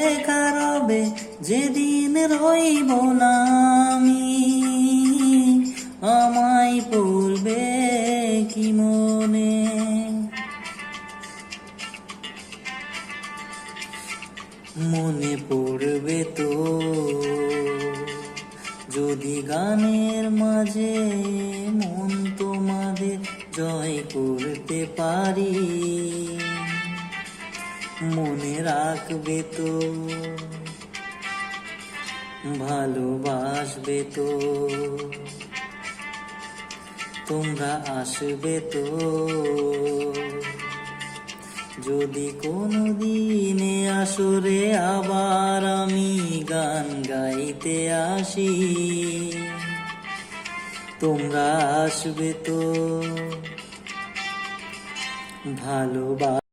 দেখা রবে যেদিন রইব না আমি, আমায় পড়বে কি মনে। মনে পড়বে তো যদি গানের মাঝে মন তোমাদের জয় করতে পারি। মনে রাখবে তো, ভালোবাসবে তো, তোমরা আসবে তো যদি কোনো দিনে আসরে আবার আমি গান গাইতে আসি। তোমরা আসবে তো, ভালোবাসবে।